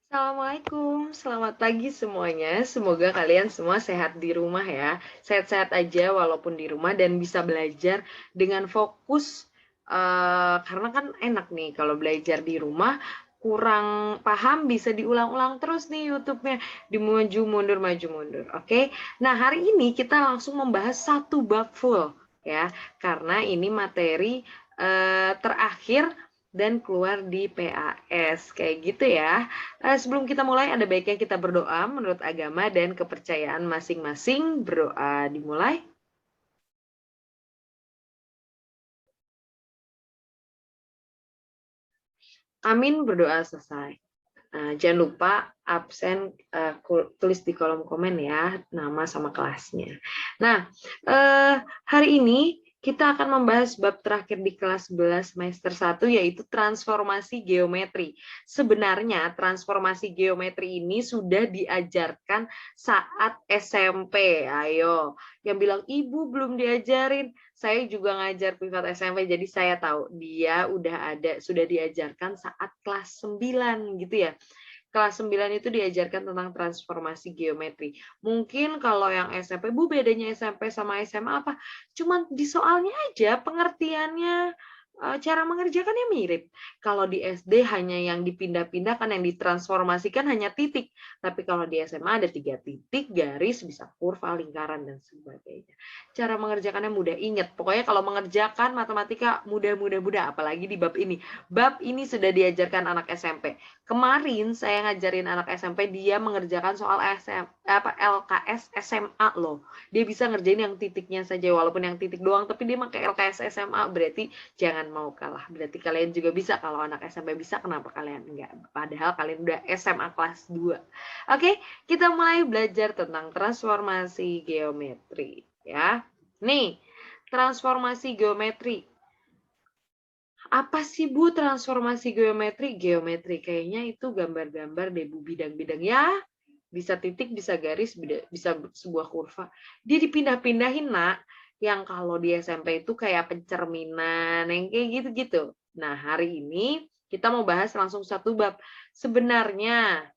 Assalamualaikum, selamat pagi semuanya. Semoga kalian semua sehat di rumah ya. Sehat-sehat aja walaupun di rumah dan bisa belajar dengan fokus. Karena kan enak nih kalau belajar di rumah kurang paham bisa diulang-ulang terus nih YouTube-nya. Di maju mundur. Oke. Nah, hari ini kita langsung membahas satu bab full ya. Karena ini materi terakhir dan keluar di PAS kayak gitu ya. Sebelum kita mulai, ada baiknya kita berdoa menurut agama dan kepercayaan masing-masing. Berdoa dimulai. Amin, berdoa selesai. Jangan lupa absen tulis di kolom komen ya, nama sama kelasnya. Nah, hari ini kita akan membahas bab terakhir di kelas 11 semester 1 yaitu transformasi geometri. Sebenarnya transformasi geometri ini sudah diajarkan saat SMP. Ayo, yang bilang ibu belum diajarin. Saya juga ngajar privat SMP jadi saya tahu dia sudah diajarkan saat kelas 9 gitu ya. Kelas 9 itu diajarkan tentang transformasi geometri. Mungkin kalau yang SMP, Bu bedanya SMP sama SMA apa? Cuman di soalnya aja pengertiannya, cara mengerjakannya mirip. Kalau di SD hanya yang dipindah-pindahkan, yang ditransformasikan hanya titik. Tapi kalau di SMA ada 3 titik, garis, bisa kurva, lingkaran, dan sebagainya. Cara mengerjakannya mudah. Ingat, pokoknya kalau mengerjakan matematika mudah, apalagi di bab ini. Bab ini sudah diajarkan anak SMP. Kemarin saya ngajarin anak SMP, dia mengerjakan soal LKS SMA loh. Dia bisa ngerjain yang titiknya saja, walaupun yang titik doang, tapi dia pakai LKS SMA, berarti jangan mau kalah. Berarti kalian juga bisa, kalau anak SMP bisa, kenapa kalian enggak? Padahal kalian udah SMA kelas 2. Oke, kita mulai belajar tentang transformasi geometri. Ya, nih, transformasi geometri. Apa sih Bu transformasi geometri? Geometri kayaknya itu gambar-gambar deh Bu, bidang-bidang ya. Bisa titik, bisa garis, bisa sebuah kurva. Dia dipindah-pindahin nak. Yang kalau di SMP itu kayak pencerminan, yang kayak gitu-gitu. Nah hari ini kita mau bahas langsung satu bab. Sebenarnya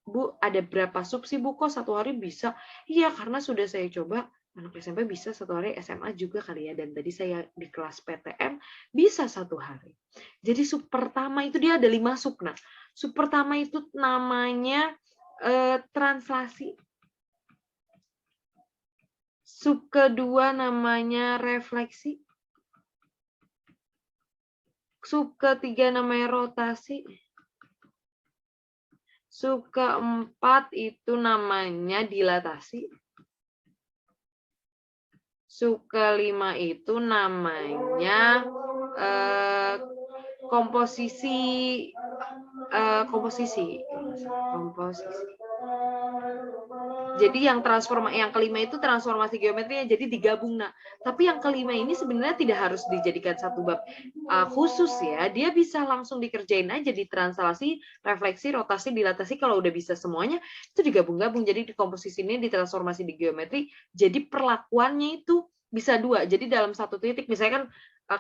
Bu ada berapa sub sih Bu? Kok satu hari bisa? Iya karena sudah saya coba anak SMP bisa satu hari, SMA juga kali ya. Dan tadi saya di kelas PTN bisa satu hari. Jadi sub pertama itu dia ada 5 sub. Nah, sub pertama itu namanya translasi. Sub kedua namanya refleksi. Sub ketiga namanya rotasi. Sub keempat itu namanya dilatasi. Sub kelima itu namanya komposisi. Jadi yang kelima itu transformasi geometrinya jadi digabung. Nah, tapi yang kelima ini sebenarnya tidak harus dijadikan satu bab khusus ya. Dia bisa langsung dikerjain aja di translasi, refleksi, rotasi, dilatasi. Kalau udah bisa semuanya itu digabung-gabung. Jadi di komposisi ini ditransformasi di geometri. Jadi perlakuannya itu bisa dua. Jadi dalam satu titik, misalnya kan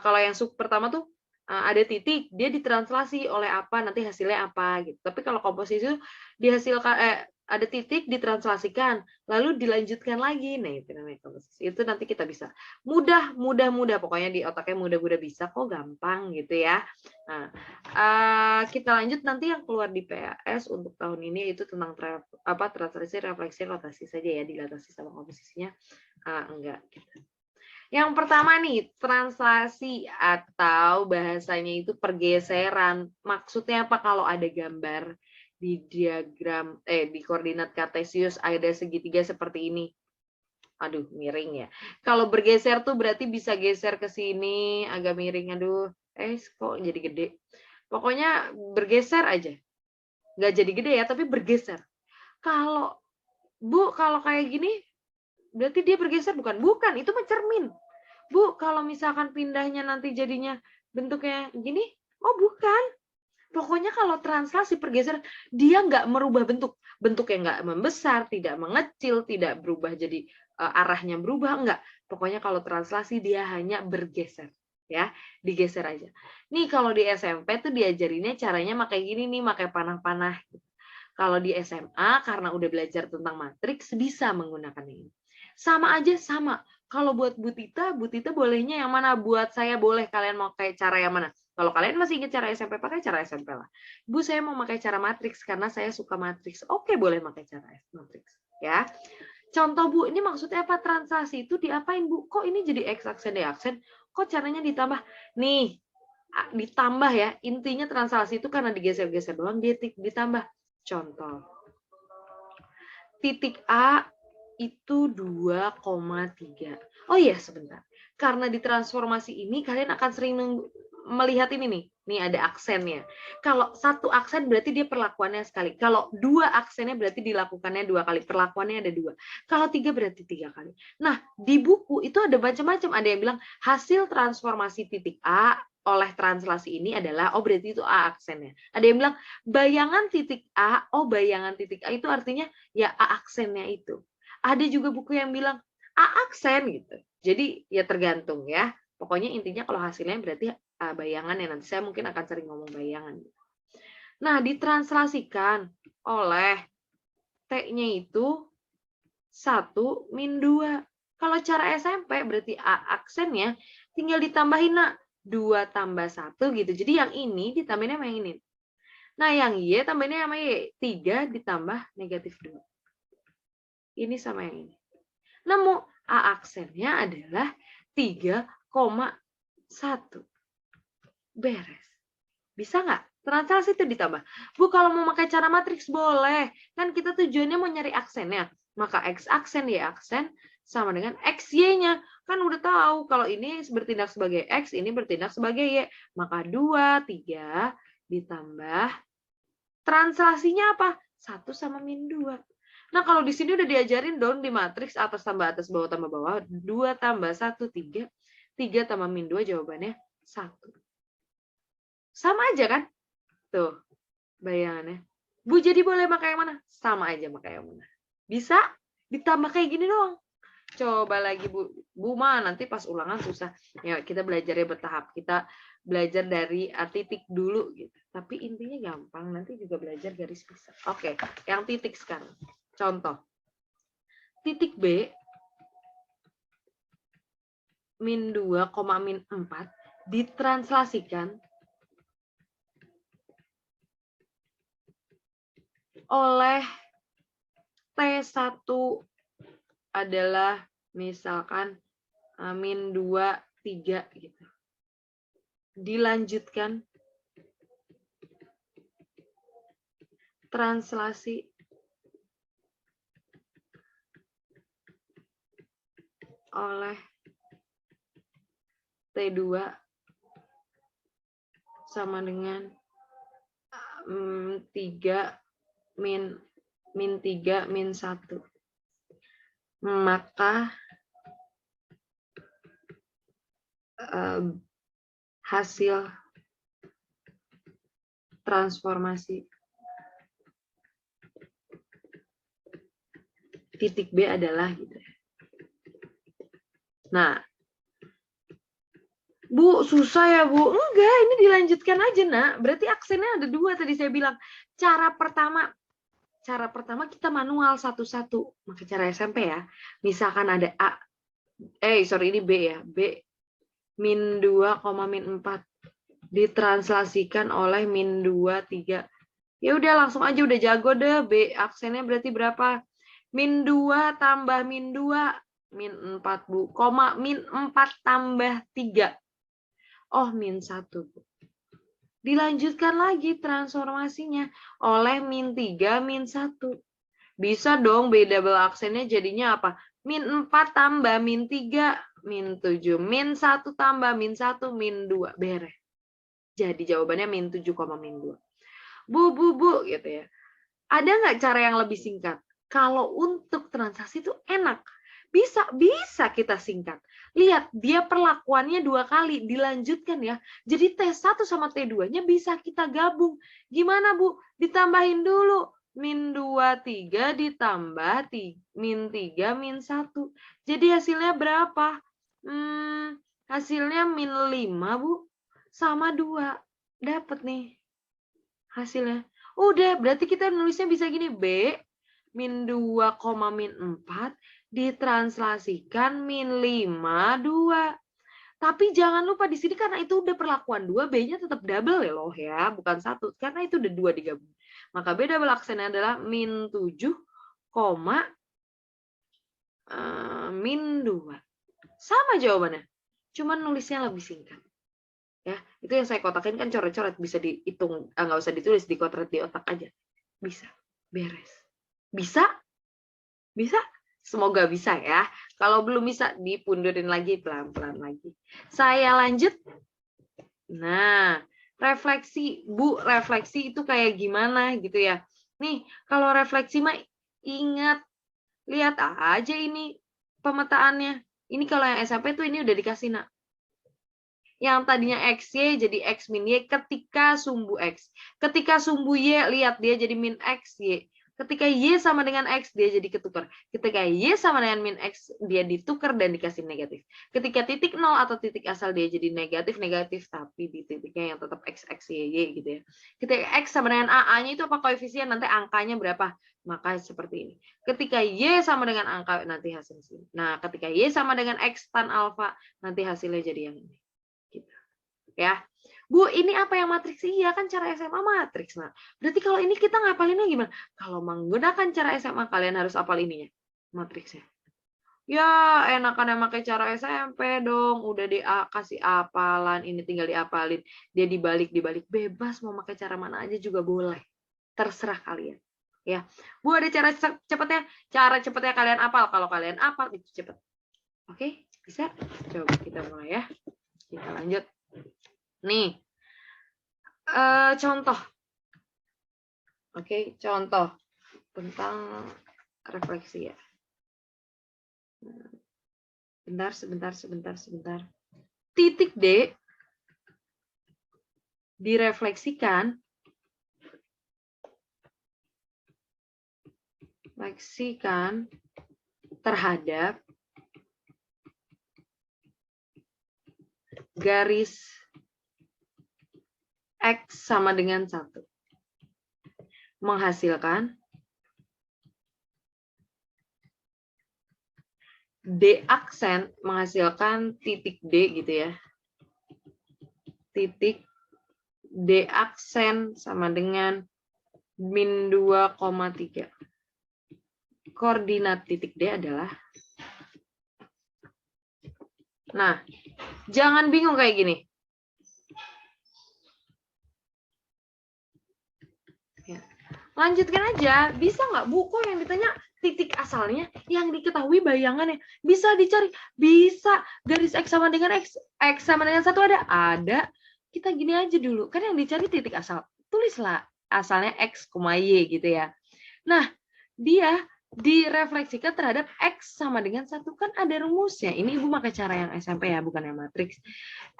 kalau yang sub pertama tuh ada titik, dia ditranslasi oleh apa, nanti hasilnya apa gitu. Tapi kalau komposisi itu dihasilkan ada titik ditranslasikan, lalu dilanjutkan lagi. Nah, itu namanya komposisi. Itu nanti kita bisa. Mudah. Pokoknya di otaknya mudah bisa kok, gampang gitu ya. Nah, kita lanjut nanti yang keluar di PAS untuk tahun ini itu tentang translasi, refleksi, rotasi saja ya, dilatasi sama komposisinya. Enggak. Yang pertama nih, translasi atau bahasanya itu pergeseran. Maksudnya apa kalau ada gambar di diagram di koordinat kartesius ada segitiga seperti ini. Aduh, miring ya. Kalau bergeser tuh berarti bisa geser ke sini, agak miring. Aduh, kok jadi gede. Pokoknya bergeser aja. Nggak jadi gede ya, tapi bergeser. Kalau Bu, kalau kayak gini, berarti dia bergeser bukan? Bukan, itu mencermin. Bu, kalau misalkan pindahnya nanti jadinya bentuknya gini, oh bukan. Pokoknya kalau translasi pergeseran, dia nggak merubah bentuk. Bentuknya nggak membesar, tidak mengecil, tidak berubah jadi arahnya berubah, enggak. Pokoknya kalau translasi dia hanya bergeser. ya, digeser aja. Nih kalau di SMP tuh diajarinnya caranya pakai gini nih, pakai panah-panah. Kalau di SMA karena udah belajar tentang matriks bisa menggunakan ini. Sama aja sama. Kalau buat Bu Tita bolehnya yang mana? Buat saya boleh, kalian mau kayak cara yang mana? Kalau kalian masih ingat cara SMP, pakai cara SMP lah. Bu, saya mau pakai cara matriks karena saya suka matriks. Oke, boleh pakai cara matriks. Ya. Contoh Bu, ini maksudnya apa? Translasi itu diapain Bu? Kok ini jadi X aksen, Y aksen? Kok caranya ditambah? Nih, ditambah ya. Intinya translasi itu karena digeser-geser doang, dia ditambah. Contoh. Titik A itu 2,3. Oh iya, sebentar. Karena ditransformasi ini, kalian akan sering melihat ini nih. Nih ada aksennya. Kalau satu aksen berarti dia perlakuannya sekali. Kalau dua aksennya berarti dilakukannya 2 kali. Perlakuannya ada 2. Kalau 3 berarti 3 kali. Nah, di buku itu ada macam-macam. Ada yang bilang hasil transformasi titik A oleh translasi ini adalah, oh berarti itu A aksennya. Ada yang bilang bayangan titik A, oh bayangan titik A itu artinya ya A aksennya itu. Ada juga buku yang bilang A aksen gitu. Jadi ya tergantung ya. Pokoknya intinya kalau hasilnya berarti bayangan ya, nanti saya mungkin akan sering ngomong bayangan. Nah, ditranslasikan oleh T-nya itu 1 min 2. Kalau cara SMP berarti A aksennya tinggal ditambahin nak 2 tambah 1 gitu. Jadi yang ini ditambahin sama yang ini. Nah, yang Y tambahinnya sama Y. 3 ditambah negatif 2. Ini sama yang ini. Nemu A aksennya adalah 3,1. Beres. Bisa nggak? Translasi itu ditambah. Bu, kalau mau pakai cara matriks boleh. Kan kita tujuannya mau nyari aksennya. Maka X aksen, Y aksen sama dengan XY-nya. Kan udah tahu kalau ini bertindak sebagai X, ini bertindak sebagai Y. Maka 2, 3 ditambah. Translasinya apa? 1 sama min 2. Nah, kalau di sini udah diajarin dong di matriks atas, bawah tambah bawah. 2 tambah 1, 3. 3 tambah min 2 jawabannya 1. Sama aja kan? Tuh, bayangannya. Bu, jadi boleh pakai yang mana? Sama aja pakai yang mana. Bisa ditambah kayak gini doang. Coba lagi Bu. Bu mah nanti pas ulangan susah. Ya, kita belajarnya bertahap. Kita belajar dari titik dulu gitu. Tapi intinya gampang. Nanti juga belajar garis besar. Oke, yang titik sekarang. Contoh. Titik B min 2, min 4 ditranslasikan oleh T1 adalah misalkan min 2, 3 gitu. Dilanjutkan translasi oleh T2 sama dengan 3 min 3 min 1. Maka hasil transformasi titik B adalah gitu. Nah, Bu, susah ya Bu? Enggak, ini dilanjutkan aja nak. Berarti aksennya ada 2 tadi saya bilang. Cara pertama kita manual satu-satu. Maka cara SMP ya. Misalkan ada A. Sorry ini B ya. B min 2, min 4 ditranslasikan oleh min 2, 3. Ya udah langsung aja udah jago deh. B aksennya berarti berapa? Min 2 tambah min 2 min 4 Bu. Min 4 tambah 3. Oh, min 1 Bu. Dilanjutkan lagi transformasinya oleh min 3 min 1. Bisa dong B double aksennya jadinya apa? Min 4 tambah min 3 min 7 min 1 tambah min 1 min 2. Beres. Jadi jawabannya min 7, min 2. Bu gitu ya. Ada nggak cara yang lebih singkat? Kalau untuk transaksi itu enak. Bisa kita singkat. Lihat, dia perlakuannya 2 kali, dilanjutkan ya. Jadi T1 sama T2-nya bisa kita gabung. Gimana Bu? Ditambahin dulu. Min 2, 3 ditambah min 3, min 1. Jadi hasilnya berapa? Hasilnya min 5, Bu. Sama 2. Dapat nih hasilnya. Udah, berarti kita nulisnya bisa gini. B min 2, min 4 ditranslasikan min 5, 2. Tapi jangan lupa di sini karena itu udah perlakuan 2, B-nya tetap double ya loh ya, bukan 1. Karena itu udah 2 digabung. Maka B double aksennya adalah min 7, min 2. Sama jawabannya. Cuman nulisnya lebih singkat. Ya, itu yang saya kotakin kan coret-coret, bisa dihitung, nggak usah ditulis, dikotret di otak aja. Bisa. Beres. Bisa? Bisa? Semoga bisa ya. Kalau belum bisa, dipundurin lagi pelan-pelan lagi. Saya lanjut. Nah, refleksi, Bu, refleksi itu kayak gimana gitu ya. Nih, kalau refleksi mah ingat, lihat aja ini pemetaannya. Ini kalau yang SMP tuh ini udah dikasih, nak. Yang tadinya XY jadi X min Y ketika sumbu X. Ketika sumbu Y, lihat dia jadi min X, Y. Ketika Y sama dengan X, dia jadi ketukar. Ketika Y sama dengan min X, dia ditukar dan dikasih negatif. Ketika titik 0 atau titik asal, dia jadi negatif, tapi di titiknya yang tetap X, X, Y, Y gitu ya. Ketika X sama dengan A-nya itu apa koefisien, nanti angkanya berapa. Maka seperti ini. Ketika Y sama dengan angka, nanti hasilnya. Nah, ketika Y sama dengan X tan alfa, nanti hasilnya jadi yang ini. Gitu. Ya. Bu, ini apa yang matriks? Iya kan cara SMA matriks. Nah, berarti kalau ini kita ngapalinnya gimana? Kalau menggunakan cara SMA, kalian harus hafal ininya, matriksnya. Ya, enakan yang pakai cara SMP dong. Udah dikasih apalan, ini tinggal diapalin. Dia dibalik bebas, mau pakai cara mana aja juga boleh. Terserah kalian. Ya, Bu, ada cara cepatnya. Cara cepatnya kalian apal. Kalau kalian apal itu cepat. Oke, bisa? Coba kita mulai ya. Kita lanjut. Nih, contoh. Oke, contoh tentang refleksi ya. Sebentar. Titik D direfleksikan terhadap garis X sama dengan 1. Menghasilkan D aksen, menghasilkan titik D gitu ya. Titik D aksen sama dengan min 2,3. Koordinat titik D adalah, nah, jangan bingung kayak gini. Ya. Lanjutkan aja, bisa nggak Bu? Kok yang ditanya titik asalnya, yang diketahui bayangannya, bisa dicari, bisa. Garis X sama dengan X sama dengan 1 ada. Kita gini aja dulu, kan yang dicari titik asal, tulislah asalnya X, Y gitu ya. Nah, dia direfleksikan terhadap X sama dengan 1, kan ada rumusnya. Ini Ibu pakai cara yang SMP ya, bukan yang matriks.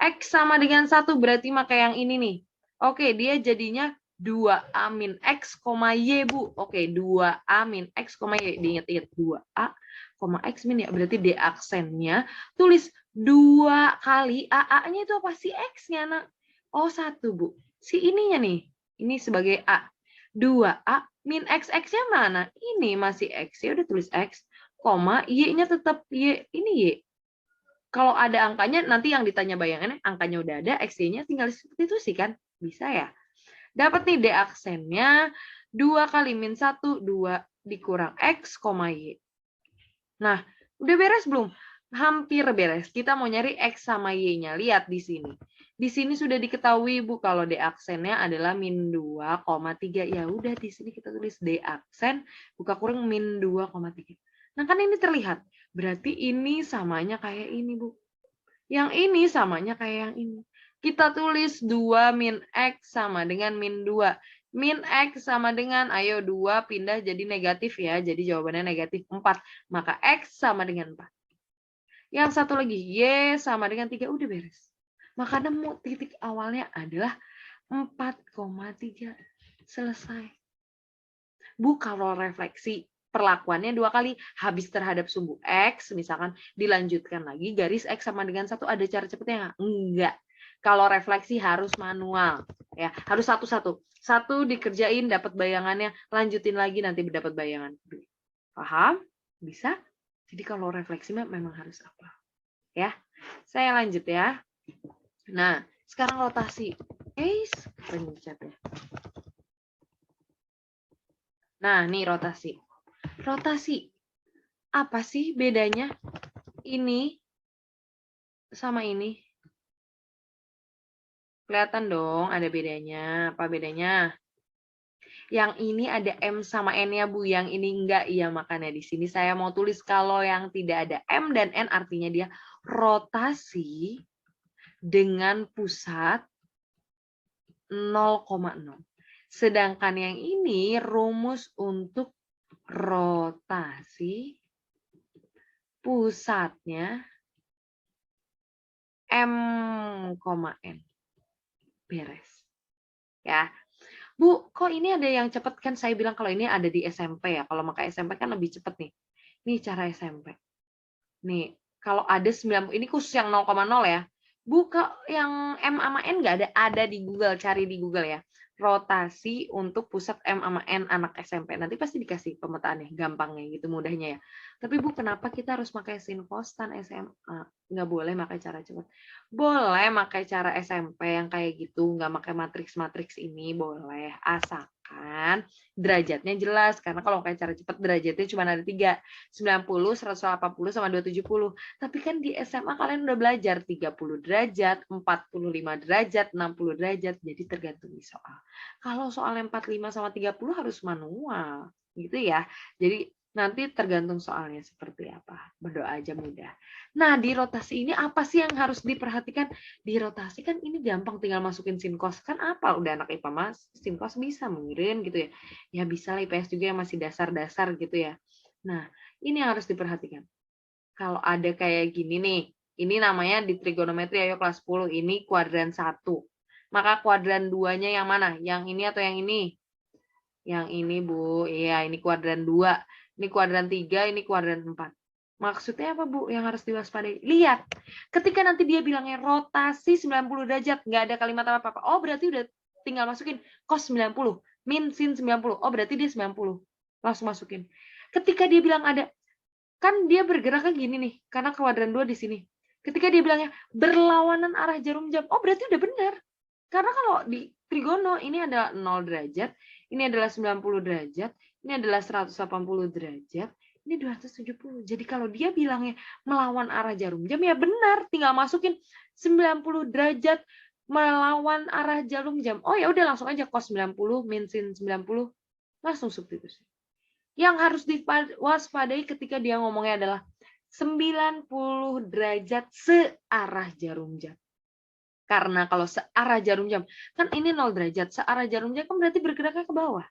X sama dengan 1 berarti pakai yang ini nih. Oke, dia jadinya 2A min X, Y, Bu. Oke, 2A min X, Y. Diingat-ingat 2A, X min ya. Berarti D aksennya tulis 2 kali AA-nya itu apa? Si X-nya, nak. Oh, 1, Bu. Si ininya nih. Ini sebagai A. 2A min X-nya mana? Ini masih X. Ya udah tulis X, Y-nya tetap Y. Ini Y. Kalau ada angkanya, nanti yang ditanya bayangannya, angkanya udah ada, X-nya tinggal seperti itu sih kan? Bisa ya? Dapat nih D aksennya 2 kali min 1, 2 dikurang X, Y. Nah, udah beres belum? Hampir beres. Kita mau nyari X sama Y-nya. Lihat di sini. Di sini sudah diketahui, Bu, kalau D aksennya adalah min 2,3. Ya udah, di sini kita tulis D aksen, buka kurung min 2,3. Nah, kan ini terlihat. Berarti ini samanya kayak ini, Bu. Yang ini samanya kayak yang ini. Kita tulis 2 min X sama dengan min 2. Min X sama dengan, ayo 2 pindah jadi negatif ya. Jadi jawabannya negatif 4. Maka X sama dengan 4. Yang satu lagi, Y sama dengan 3. Udah beres. Maka nemu titik awalnya adalah 4,3. Selesai. Bu, kalau refleksi, perlakuannya 2 kali, habis terhadap sumbu X, misalkan dilanjutkan lagi, garis X sama dengan 1, ada cara cepetnya nggak? Enggak. Kalau refleksi harus manual, ya harus satu-satu. Satu dikerjain, dapat bayangannya, lanjutin lagi, nanti dapat bayangan. Paham? Bisa? Jadi kalau refleksi memang harus apa? Ya, saya lanjut ya. Nah, sekarang rotasi. Pencet ya. Nah, nih rotasi. Rotasi. Apa sih bedanya ini sama ini? Kelihatan dong ada bedanya. Apa bedanya? Yang ini ada M sama N-nya, Bu. Yang ini enggak. Iya, makanya di sini saya mau tulis kalau yang tidak ada M dan N artinya dia rotasi dengan pusat 0,0. Sedangkan yang ini rumus untuk rotasi pusatnya M, N. Beres. Ya. Bu, kok ini ada yang cepat? Kan saya bilang kalau ini ada di SMP ya. Kalau pakai SMP kan lebih cepat nih. Nih cara SMP. Nih, kalau ada 90, ini khusus yang 0,0 ya. Buka yang M sama N nggak ada, ada di Google, cari di Google ya. Rotasi untuk pusat M sama N anak SMP. Nanti pasti dikasih pemetaannya, gampangnya gitu, mudahnya ya. Tapi Bu, kenapa kita harus pakai sin kostan SMA? Nggak boleh pakai cara cepat. Boleh pakai cara SMP yang kayak gitu, nggak pakai matriks-matriks ini, boleh. Asalkan derajatnya jelas. Karena kalau pakai cara cepat, derajatnya cuma ada 3. 90, 180, sama 270. Tapi kan di SMA kalian udah belajar 30 derajat, 45 derajat, 60 derajat. Jadi tergantung di soal. Kalau soalnya 45 sama 30 harus manual. Gitu ya. Jadi nanti tergantung soalnya seperti apa. Berdoa aja mudah. Nah, di rotasi ini apa sih yang harus diperhatikan? Di rotasi kan ini gampang, tinggal masukin sinkos. Kan apa? Udah anak IPA mas, sinkos bisa mengirim gitu ya. Ya bisa lah, IPS juga yang masih dasar-dasar gitu ya. Nah, ini yang harus diperhatikan. Kalau ada kayak gini nih, ini namanya di trigonometri ayo kelas 10, ini kuadran 1. Maka kuadran 2-nya yang mana? Yang ini atau yang ini? Yang ini, Bu. Iya, ini kuadran 2. Ini kuadran 3, ini kuadran 4. Maksudnya apa, Bu? Yang harus diwaspadai? Lihat, ketika nanti dia bilangnya rotasi 90 derajat, nggak ada kalimat apa-apa. Oh, berarti udah tinggal masukin cos 90, min sin 90. Oh, berarti dia 90. Langsung masukin. Ketika dia bilang ada, kan dia bergeraknya gini nih, karena kuadran 2 di sini. Ketika dia bilangnya berlawanan arah jarum jam, oh berarti udah benar. Karena kalau di trigono ini ada 0 derajat, ini adalah 90 derajat, ini adalah 180 derajat, ini 270. Jadi kalau dia bilangnya melawan arah jarum jam, ya benar, tinggal masukin 90 derajat melawan arah jarum jam. Oh ya udah, langsung aja cos 90 min sin 90, langsung substitusi. Yang harus diwaspadai ketika dia ngomongnya adalah 90 derajat searah jarum jam. Karena kalau searah jarum jam, kan ini 0 derajat, searah jarum jam kan berarti bergeraknya ke bawah.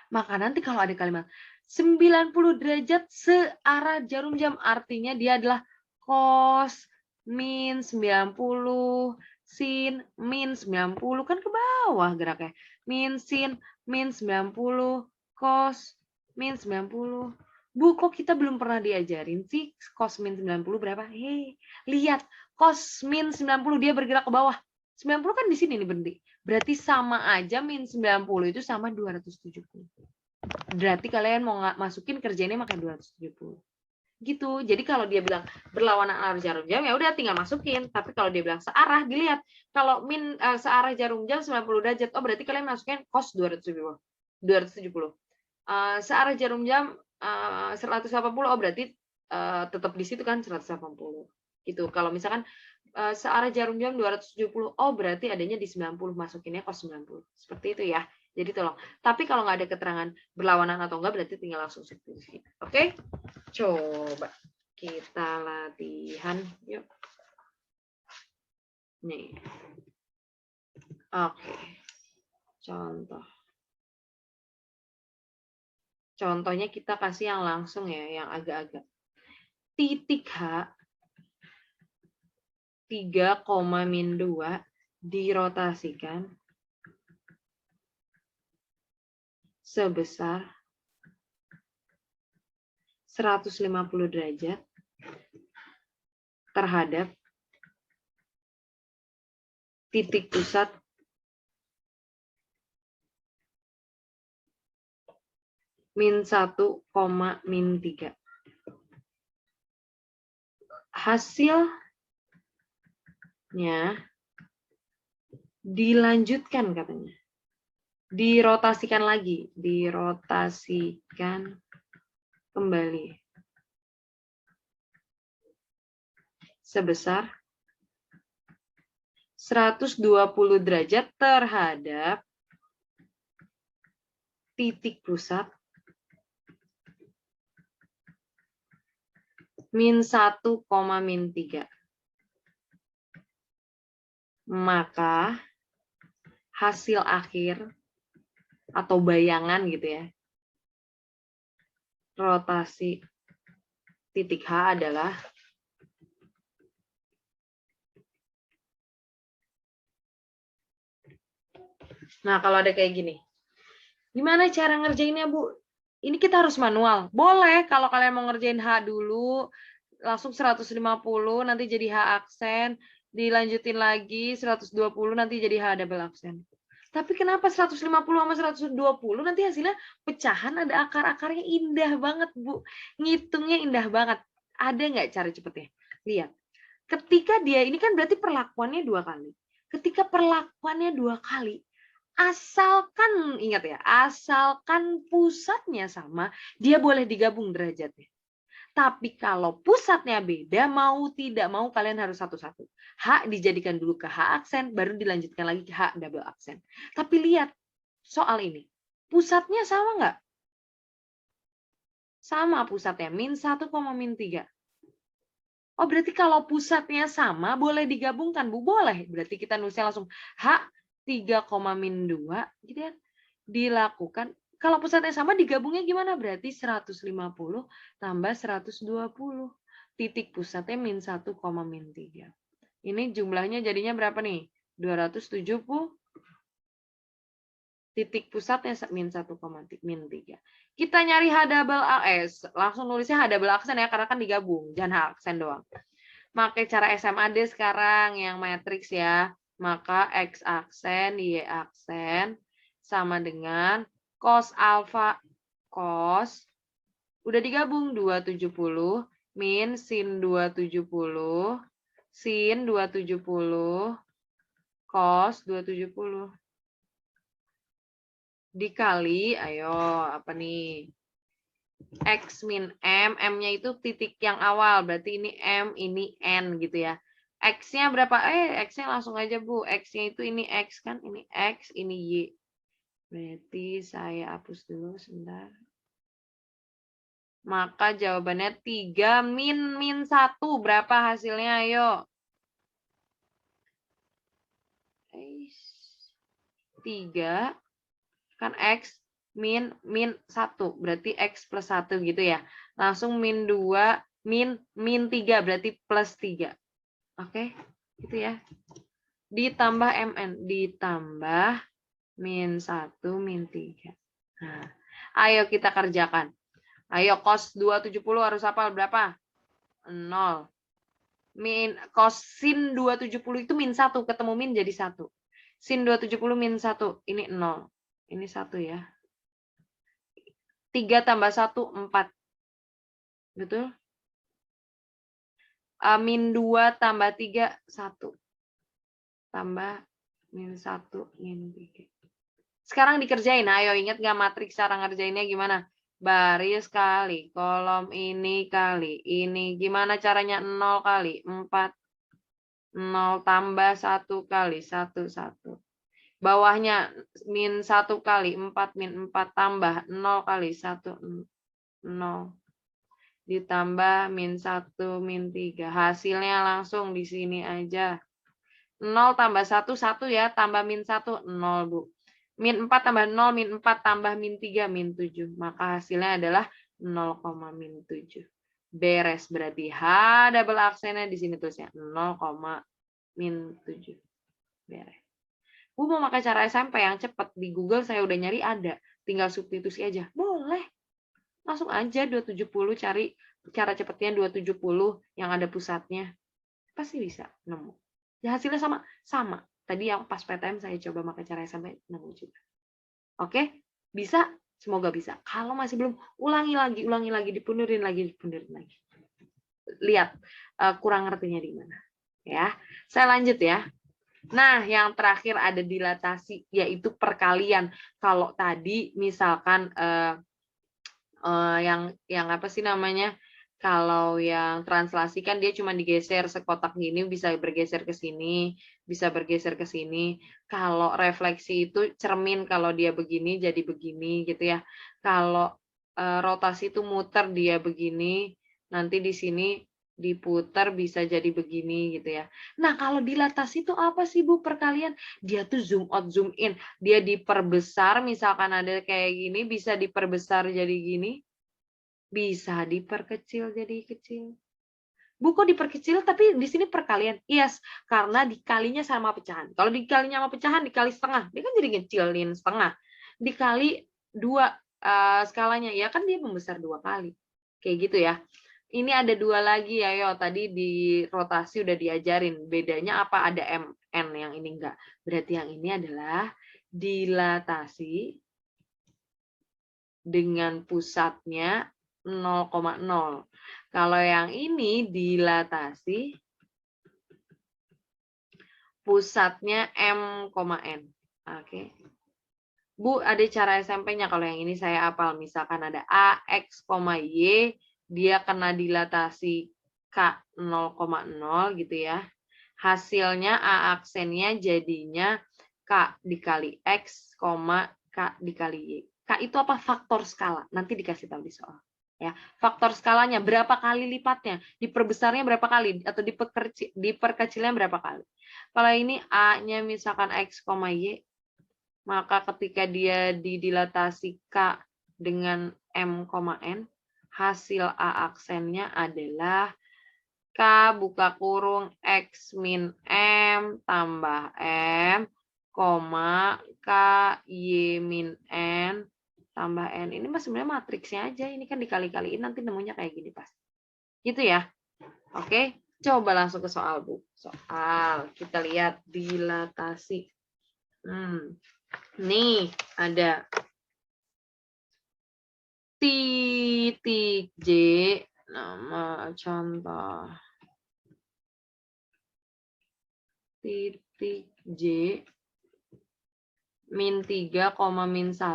Maka nanti kalau ada kalimat 90 derajat searah jarum jam, artinya dia adalah cos min 90 sin min 90, kan ke bawah geraknya. Min sin min 90 cos min 90. Bu, kok kita belum pernah diajarin sih cos min 90 berapa? Hei, lihat, cos min 90 dia bergerak ke bawah. 90 kan di sini nih berhenti. Berarti sama aja min 90 itu sama 270. Berarti kalian mau masukin kerjanya pakai 270. Gitu. Jadi kalau dia bilang berlawanan arah jarum jam, ya udah tinggal masukin. Tapi kalau dia bilang searah, dilihat. Kalau min searah jarum jam 90 derajat, oh berarti kalian masukin cos 270. 270. Searah jarum jam 180, oh berarti tetap di situ kan 180. Gitu. Kalau misalkan searah jarum jam 270, oh berarti adanya di 90, masukinnya cos 90. Seperti itu ya. Jadi tolong. Tapi kalau nggak ada keterangan berlawanan atau enggak, berarti tinggal langsung substitusi. Oke? Coba kita latihan. Yuk. Nih. Oke. Contoh. Contohnya kita kasih yang langsung ya, yang agak-agak. Titik H 3,-2 dirotasikan sebesar 150 derajat terhadap titik pusat -1, -3. Hasilnya dilanjutkan katanya. Dirotasikan lagi, dirotasikan kembali. Sebesar 120 derajat terhadap titik pusat -1, -3. Maka hasil akhir atau bayangan gitu ya, rotasi titik H adalah nah kalau ada kayak gini. Gimana cara ngerjainnya, Bu? Ini kita harus manual. Boleh kalau kalian mau ngerjain H dulu, langsung 150, nanti jadi H aksen, dilanjutin lagi 120, nanti jadi H double aksen. Tapi kenapa 150 sama 120 nanti hasilnya pecahan ada akar-akarnya indah banget, Bu. Ngitungnya indah banget. Ada nggak cara cepetnya? Lihat. Ketika dia, ini kan berarti perlakuannya 2 kali. Ketika perlakuannya 2 kali, asalkan, ingat ya, asalkan pusatnya sama, dia boleh digabung derajatnya. Tapi kalau pusatnya beda, mau tidak mau kalian harus satu-satu. H dijadikan dulu ke H aksen, baru dilanjutkan lagi ke H double aksen. Tapi lihat soal ini, pusatnya sama nggak? Sama pusatnya, -1, -3. Oh berarti kalau pusatnya sama, boleh digabungkan, Bu? Boleh. Berarti kita nulisnya langsung H 3, -2 gitu ya. Dilakukan. Kalau pusatnya sama digabungnya gimana? Berarti 150 tambah 120. Titik pusatnya -1, -3. Ini jumlahnya jadinya berapa nih? 270. Titik pusatnya -1, -3. Kita nyari H double AS. Langsung nulisnya H double aksen ya, karena kan digabung. Jangan H aksen doang. Pakai cara SMAD sekarang yang matriks ya. Maka X aksen, Y aksen sama dengan cos alfa cos. Udah digabung 270 min sin 270 sin 270 cos 270 dikali, ayo apa nih? X min M, M-nya itu titik yang awal, berarti ini M, ini N gitu ya. X-nya berapa? X-nya langsung aja Bu, X-nya itu ini X kan, ini X, ini Y. Berarti saya hapus dulu sebentar. Maka jawabannya 3 min 1, berapa hasilnya? Ayo. 3 kan X min 1, berarti X plus 1 gitu ya. Langsung min 2, min 3, berarti plus 3. Oke, gitu ya. Ditambah MN, ditambah min 1, min 3. Nah, ayo kita kerjakan. Ayo, cos 270 harus hafal berapa? 0. Min, cos sin 270 itu min 1, ketemu min jadi 1. Sin 270 min 1, ini 0. Ini 1 ya. 3 tambah 1, 4. Betul? Min 2 tambah 3, 1. Tambah min 1, min 3. Sekarang dikerjain. Ayo ingat nggak matriks cara ngerjainnya gimana? Baris kali, kolom ini kali, ini. Gimana caranya? 0 kali 4. 0 tambah 1 kali 1, 1. Bawahnya min 1 kali 4, min 4 tambah 0 kali 1, 0. Ditambah min 1, min 3. Hasilnya langsung di sini aja. 0 tambah 1, 1 ya. Tambah min 1, 0 Bu. Min 4 tambah 0, min 4 tambah min 3, min 7. Maka hasilnya adalah 0, min 7. Beres. Berarti H double aksennya di sini tulisnya 0, min 7. Beres. Bu mau pakai cara SMP yang cepat. Di Google saya udah nyari ada. Tinggal substitusi aja. Boleh. Langsung aja 270, cari cara cepatnya 270 yang ada pusatnya. Pasti bisa nemu. Ya, hasilnya sama. Sama. Tadi yang pas PTM saya coba pakai cara sampai nemu juga. Oke? Bisa? Semoga bisa. Kalau masih belum, ulangi lagi, dipundurin lagi. Lihat kurang ngertinya di mana. Ya. Saya lanjut ya. Nah, yang terakhir ada dilatasi, yaitu perkalian. Kalau tadi misalkan yang apa sih namanya? Kalau yang translasi kan dia cuma digeser sekotak gini, bisa bergeser ke sini, bisa bergeser ke sini. Kalau refleksi itu cermin, kalau dia begini jadi begini gitu ya. Kalau rotasi itu muter dia begini, nanti di sini diputar bisa jadi begini gitu ya. Nah, kalau dilatasi itu apa sih Bu perkalian? Dia tuh zoom out, zoom in. Dia diperbesar, misalkan ada kayak gini, bisa diperbesar jadi gini, bisa diperkecil jadi kecil. Bu, kok diperkecil tapi di sini perkalian? Yes, karena dikalinya sama pecahan. Kalau dikalinya sama pecahan, dikali setengah, dia kan jadi ngecilin setengah. Dikali 2 skalanya, ya kan dia membesar 2 kali. Kayak gitu ya. Ini ada 2 lagi ya, yo. Tadi di rotasi udah diajarin. Bedanya apa? Ada MN, yang ini enggak. Berarti yang ini adalah dilatasi dengan pusatnya 0,0. Kalau yang ini dilatasi pusatnya M,N. Oke. Bu, ada cara SMP-nya. Kalau yang ini saya hafal. Misalkan ada A, X, Y, dia kena dilatasi K 0,0 gitu ya. Hasilnya A aksennya jadinya K dikali X, K dikali Y. K itu apa? Faktor skala. Nanti dikasih tahu di soal. Ya, faktor skalanya berapa kali lipatnya? Diperbesarnya berapa kali? Atau diperkecilnya berapa kali? Kalau ini A-nya misalkan X, Y, maka ketika dia didilatasi K dengan M,N, hasil A aksennya adalah K buka kurung X min M tambah M, K Y min N tambah N. Ini mah sebenarnya matriksnya aja. Ini kan dikali-kaliin, nanti nemunya kayak gini pasti. Gitu ya. Oke, coba langsung ke soal, Bu. Soal, kita lihat dilatasi. Nih, ada titik J, nama contoh. Titik J, min 3, min 1,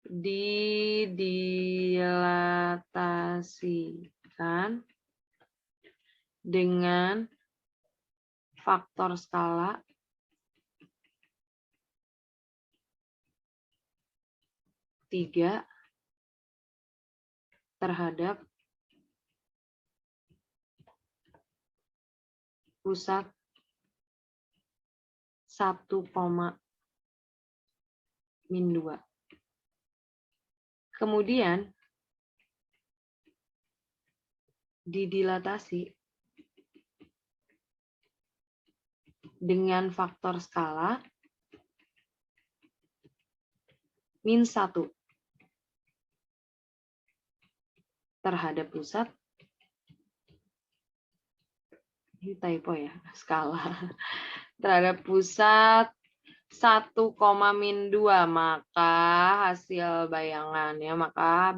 didilatasikan dengan faktor skala 3 terhadap pusat 1, min 2. Kemudian didilatasi dengan faktor skala min 1 terhadap pusat, ini typo ya, skala, terhadap pusat 1, min 2, maka hasil bayangannya, maka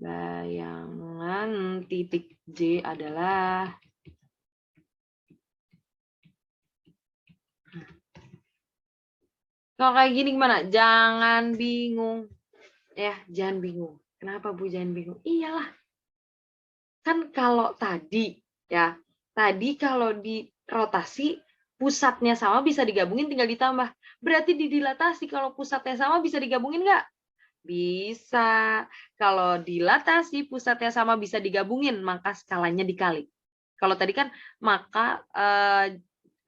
bayangan titik J adalah kalau kayak gini gimana? Jangan bingung. Ya, jangan bingung. Kenapa Bu jangan bingung? Iyalah. Kan kalau tadi ya, tadi kalau di rotasi pusatnya sama bisa digabungin tinggal ditambah. Berarti didilatasi kalau pusatnya sama bisa digabungin nggak? Bisa. Kalau dilatasi pusatnya sama bisa digabungin, maka skalanya dikali. Kalau tadi kan maka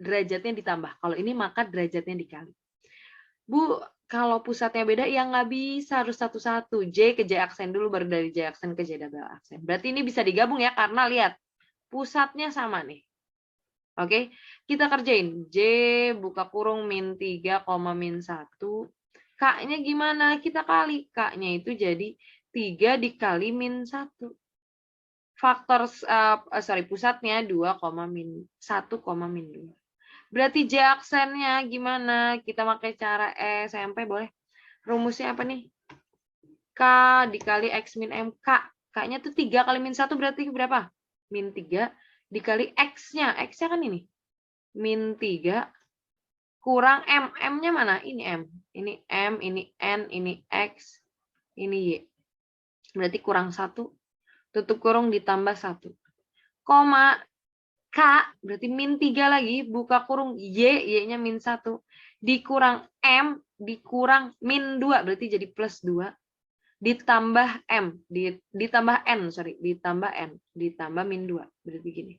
derajatnya ditambah. Kalau ini maka derajatnya dikali. Bu, kalau pusatnya beda, ya nggak bisa, harus satu-satu. J ke J aksen dulu, baru dari J aksen ke J double aksen. Berarti ini bisa digabung ya, karena lihat, pusatnya sama nih. Oke, kita kerjain. J buka kurung min 3, min 1. K-nya gimana? Kita kali. K-nya itu jadi 3 dikali min 1. Faktor, pusatnya 2, min 1, min 2. Berarti J aksennya gimana? Kita pakai cara SMP boleh. Rumusnya apa nih? K dikali X min M. K-nya tuh 3 kali min 1 berarti berapa? Min 3 dikali X-nya. X-nya kan ini. Min 3 kurang M. M-nya mana? Ini M. Ini M, ini N, ini X, ini Y. Berarti kurang 1. Tutup kurung ditambah 1. Koma. K berarti min 3 lagi. Buka kurung Y. Y-nya min 1. Dikurang M. Dikurang min 2. Berarti jadi plus 2. Ditambah M. Ditambah N. Sorry. Ditambah N. Ditambah min 2. Berarti gini.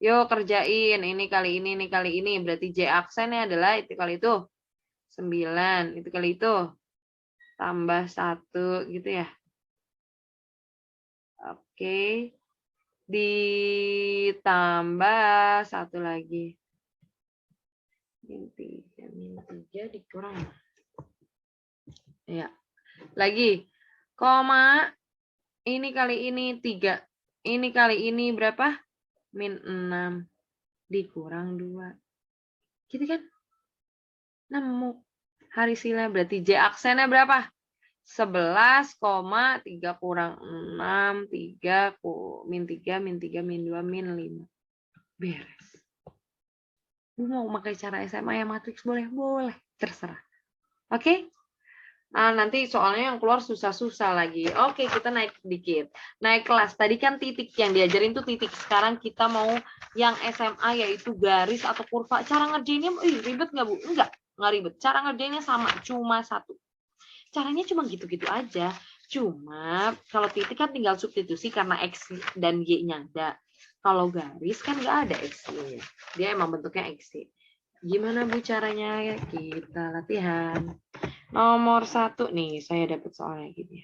Yuk kerjain, ini kali ini. Berarti J aksennya adalah itu kali itu. 9, itu kali itu. Tambah 1 gitu ya. Oke. Ditambah 1 lagi. Min 3 dikurang. Ya. Lagi. Koma. Ini kali ini 3. Ini kali ini berapa? Min 6 dikurang 2. Gitu kan? Nemu hasilnya berarti J aksennya berapa? 11, 3 kurang 6, 3, min 3, min 3, min 2, min 5. Beres. Lu mau pakai cara SMA ya matriks boleh? Boleh. Terserah. Oke? Nah, nanti soalnya yang keluar susah-susah lagi. Oke, kita naik dikit. Naik kelas. Tadi kan titik yang diajarin tuh titik. Sekarang kita mau yang SMA yaitu garis atau kurva. Cara ngerjainnya ribet nggak, Bu? Enggak ribet. Cara ngerjainnya sama, cuma satu. Caranya cuma gitu-gitu aja. Cuma kalau titik kan tinggal substitusi karena X dan Y-nya ada. Kalau garis kan nggak ada X-nya. Dia emang bentuknya X. Gimana, Bu, caranya? Kita latihan. Nomor 1 nih, saya dapat soalnya gini.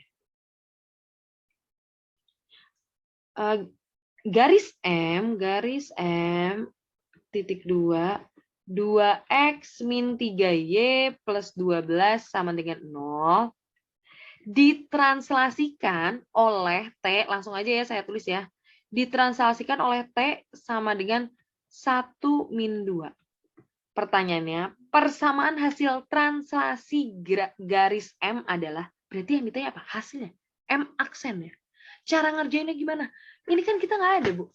Garis M titik 2, 2X min 3Y plus 12 sama dengan 0. Ditranslasikan oleh T, langsung aja ya saya tulis ya. Ditranslasikan oleh T sama dengan 1 min 2. Pertanyaannya, persamaan hasil translasi garis M adalah, berarti yang ditanya apa? Hasilnya. M aksennya. Cara ngerjainnya gimana? Ini kan kita nggak ada, Bu.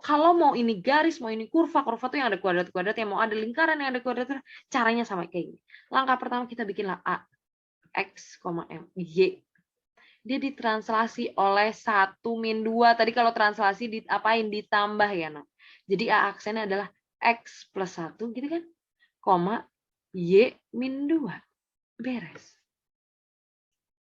Kalau mau ini garis, mau ini kurva tuh yang ada kuadrat-kuadrat, yang mau ada lingkaran yang ada kuadrat, caranya sama kayak gini. Langkah pertama kita bikinlah A, X, M, Y. Dia ditranslasi oleh 1 min 2. Tadi kalau translasi diapain? Ditambah ya, nak. Jadi A aksennya adalah X plus 1, gitu kan? Koma, Y min 2. Beres.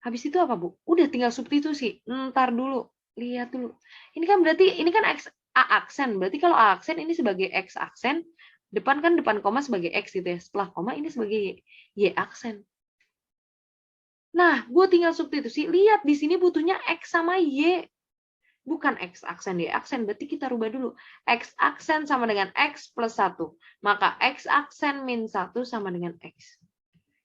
Habis itu apa, Bu? Udah tinggal substitusi. Ntar dulu. Lihat dulu. Ini kan berarti, ini kan X, A aksen. Berarti kalau A aksen ini sebagai X aksen, depan koma sebagai X gitu ya. Setelah koma ini sebagai Y aksen. Nah, gue tinggal substitusi. Lihat, di sini butuhnya X sama Y. Bukan X aksen, Y aksen. Berarti kita rubah dulu. X aksen sama dengan X plus 1. Maka X aksen min 1 sama dengan X.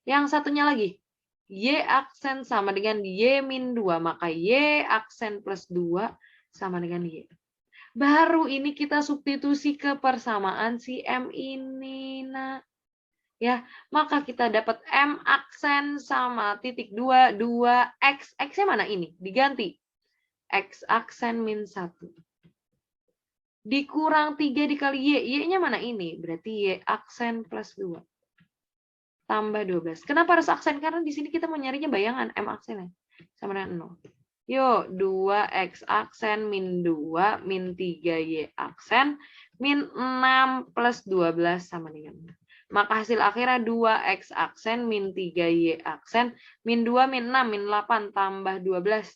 Yang satunya lagi. Y aksen sama dengan Y min 2. Maka Y aksen plus 2 sama dengan Y. Baru ini kita substitusi ke persamaan si M ini. Nah, ya, maka kita dapat M aksen sama titik 2, 2X. X-nya mana ini? Diganti. X aksen min 1. Dikurang 3 dikali Y. Y-nya mana ini? Berarti Y aksen plus 2. Tambah 12. Kenapa harus aksen? Karena di sini kita mau nyarinya bayangan M aksennya. Sama dengan 0. Yuk, 2X aksen min 2 min 3Y aksen min 6 plus 12 sama dengan 0. Maka hasil akhirnya 2X aksen min 3Y aksen min 2 min 6 min 8 tambah 12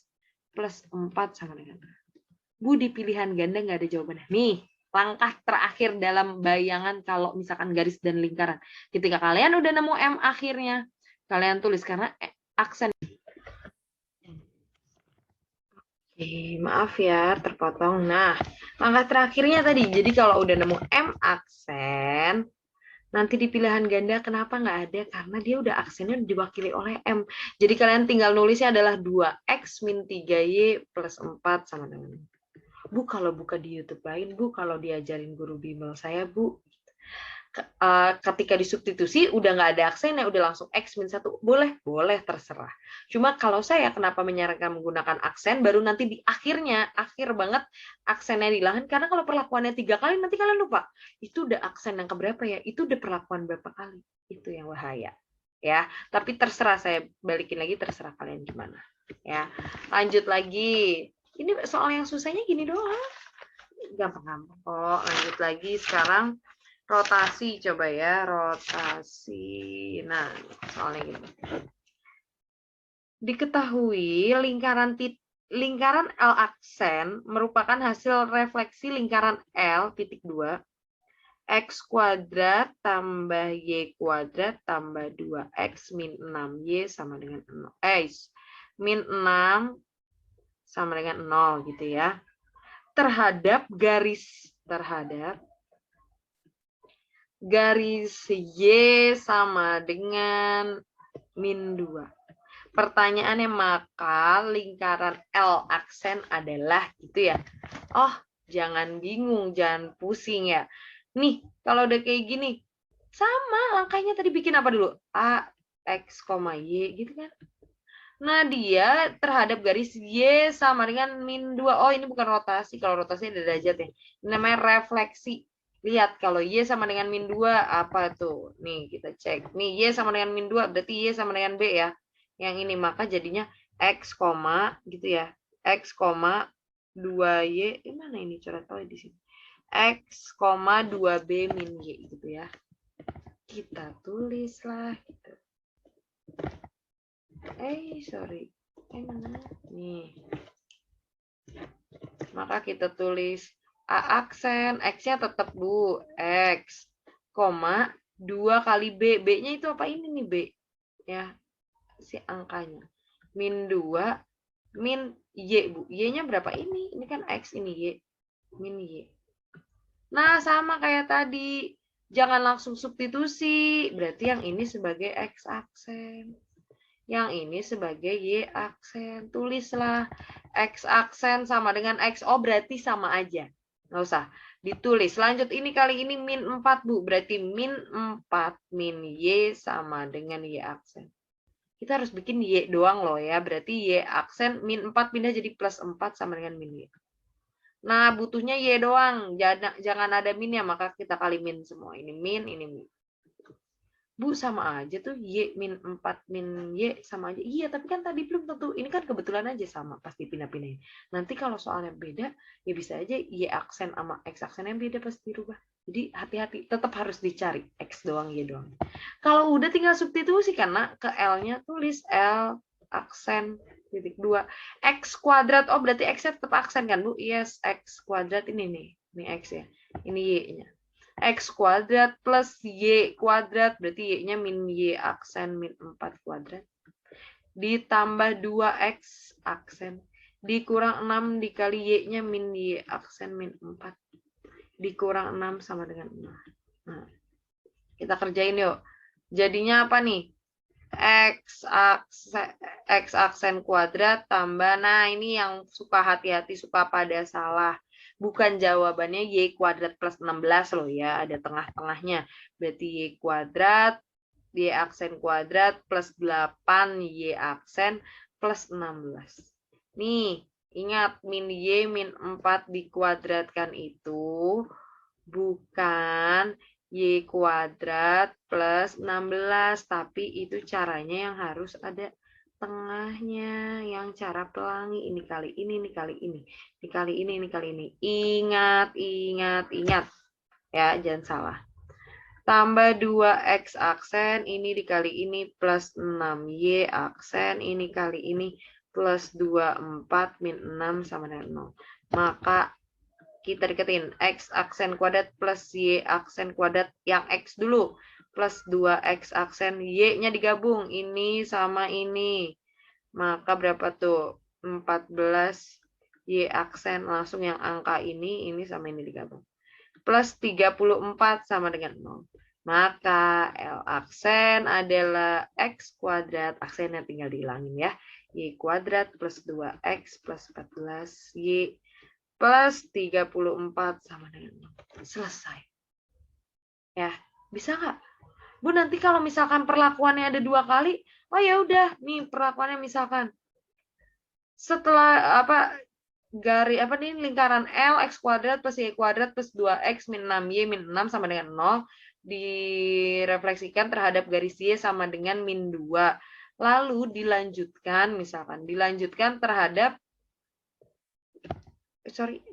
plus 4 sama dengan 0. Bu, di pilihan ganda nggak ada jawabannya. Nih, langkah terakhir dalam bayangan kalau misalkan garis dan lingkaran. Ketika kalian udah nemu M akhirnya, kalian tulis karena aksen. Oke, maaf ya terpotong. Nah, Langkah terakhirnya tadi, jadi kalau udah nemu M aksen, nanti di pilihan ganda kenapa nggak ada? Karena dia udah aksennya diwakili oleh M. Jadi kalian tinggal nulisnya adalah 2X min 3Y plus 4 sama dengan. Bu, kalau buka di YouTube lain, Bu, kalau diajarin guru bimbel saya, Bu, ketika disubstitusi udah nggak ada aksennya, udah langsung X min 1, boleh terserah. Cuma kalau saya kenapa menyarankan menggunakan aksen baru nanti di akhirnya, akhir banget aksennya dihilangkan, karena kalau perlakuannya 3 kali nanti kalian lupa itu udah aksen yang keberapa ya, itu udah perlakuan berapa kali, itu yang bahaya ya. Tapi terserah, saya balikin lagi, terserah kalian gimana ya. Lanjut lagi, ini soal yang susahnya gini doang, gampang-gampang kok. Lanjut lagi sekarang. Rotasi coba ya, rotasi. Nah, soalnya gini. Diketahui lingkaran L aksen merupakan hasil refleksi lingkaran L titik 2 X kuadrat tambah Y kuadrat tambah 2X min 6Y sama dengan 0. Min 6 sama dengan 0 gitu ya. Terhadap garis Y sama dengan min 2. Pertanyaannya, maka lingkaran L aksen adalah gitu ya. Oh, jangan bingung, jangan pusing ya. Nih, kalau udah kayak gini, sama langkahnya tadi bikin apa dulu? A, X, Y gitu kan. Nah, dia terhadap garis Y sama dengan min 2. Oh, ini bukan rotasi. Kalau rotasi ada derajat ya. Ini namanya refleksi. Lihat, kalau Y sama dengan min 2, apa tuh? Nih, kita cek. Nih, Y sama dengan min 2, berarti Y sama dengan B ya. Yang ini, maka jadinya X, gitu ya. X, 2Y. Mana ini coret? Oh, di sini. X, 2B min Y, gitu ya. Kita tulislah. Gitu. Sorry. Mana? Nih. Maka kita tulis A aksen, X-nya tetap Bu, X, 2 kali B. B-nya itu apa ini nih B? Ya, si angkanya. Min 2, min Y Bu. Y-nya berapa ini? Ini kan X, ini Y. Min Y. Nah, sama kayak tadi. Jangan langsung substitusi. Berarti yang ini sebagai X aksen. Yang ini sebagai Y aksen. Tulislah X aksen sama dengan X. Oh, berarti sama aja. Nggak usah ditulis. Lanjut, ini kali ini min 4, Bu. Berarti min 4 min Y sama dengan Y aksen. Kita harus bikin Y doang loh ya. Berarti Y aksen min 4 pindah jadi plus 4 sama dengan min Y. Nah, butuhnya Y doang. Jangan ada minnya, maka kita kali min semua. Ini min, ini min. Bu, sama aja tuh Y min 4 min Y sama aja. Iya, tapi kan tadi belum tentu. Ini kan kebetulan aja sama, pasti pindah-pindahin. Nanti kalau soalnya beda, ya bisa aja Y aksen sama X aksen yang beda pasti dirubah. Jadi hati-hati, tetap harus dicari X doang, Y doang. Kalau udah tinggal substitusi, karena ke L-nya tulis L aksen titik 2. X kuadrat, oh berarti X-nya tetap aksen kan Bu? Yes, X kuadrat ini nih. Ini X ya. Ini Y-nya. X kuadrat plus Y kuadrat, berarti Y-nya min Y aksen min 4 kuadrat. Ditambah 2X aksen. Dikurang 6 dikali Y-nya min Y aksen min 4. Dikurang 6 sama dengan 0. Nah, kita kerjain yuk. Jadinya apa nih? X aksen kuadrat tambah, nah ini yang suka hati-hati, suka pada salah. Bukan jawabannya Y kuadrat plus 16 loh ya, ada tengah-tengahnya. Berarti Y kuadrat, Y aksen kuadrat plus 8 Y aksen plus 16. Nih, ingat min Y min 4 dikuadratkan itu bukan Y kuadrat plus 16, tapi itu caranya yang harus ada tengahnya, yang cara pelangi, ini kali ini kali ini, ini kali ini kali ini. Ingat ya, jangan salah. Tambah 2X aksen, ini dikali ini plus 6Y aksen, ini kali ini plus 24 min 6 sama dengan 0. Maka kita deketin X aksen kuadrat plus Y aksen kuadrat, yang X dulu, plus 2X aksen, Y-nya digabung, ini sama ini. Maka berapa tuh? 14 Y aksen langsung yang angka ini sama ini digabung. Plus 34 sama dengan 0. Maka L aksen adalah X kuadrat, aksennya tinggal dihilangin ya. Y kuadrat plus 2X plus 14, Y plus 34 sama dengan 0. Selesai. Ya, bisa nggak? Bu, nanti kalau misalkan perlakuannya ada 2 kali, oh ya udah, nih perlakuannya misalkan setelah lingkaran L X kuadrat plus Y kuadrat plus 2X min 6Y min 6 sama dengan 0 direfleksikan terhadap garis Y sama dengan min 2. Lalu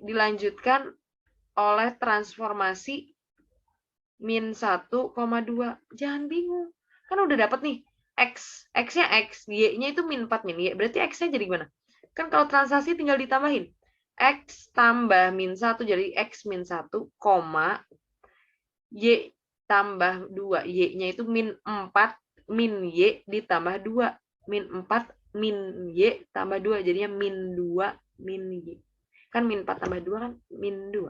dilanjutkan oleh transformasi min 1,2. Jangan bingung. Kan udah dapat nih. X-nya X, Y-nya itu min 4 min Y. Berarti X-nya jadi gimana? Kan kalau translasi tinggal ditambahin. X tambah min 1 jadi X min 1, Y tambah 2. Y-nya itu min 4 min Y ditambah 2. Min 4 min Y tambah 2. Jadinya min 2 min Y. Kan min 4 tambah 2 kan min 2.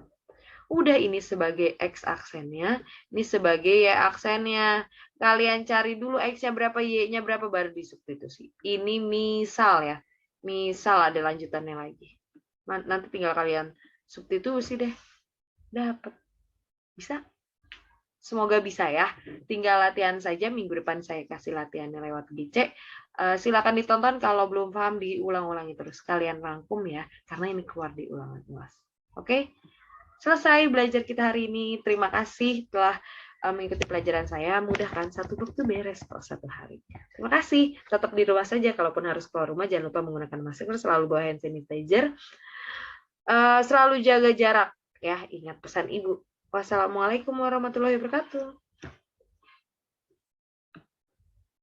Udah, ini sebagai X aksennya, ini sebagai Y aksennya. Kalian cari dulu X-nya berapa, Y-nya berapa, baru disubstitusi. Ini misal ya. Misal ada lanjutannya lagi. Nanti tinggal kalian substitusi deh. Dapat. Bisa? Semoga bisa ya. Tinggal latihan saja. Minggu depan saya kasih latihannya lewat GC. Silakan ditonton. Kalau belum paham, diulang-ulangi terus. Kalian rangkum ya. Karena ini keluar di ulangan UAS. Oke? Selesai belajar kita hari ini. Terima kasih telah mengikuti pelajaran saya. Mudahkan satu waktu beres kok satu hari. Terima kasih. Tetap di rumah saja. Kalaupun harus keluar rumah, jangan lupa menggunakan masker. Selalu bawa hand sanitizer. Selalu jaga jarak. Ya, ingat pesan Ibu. Wassalamualaikum warahmatullahi wabarakatuh.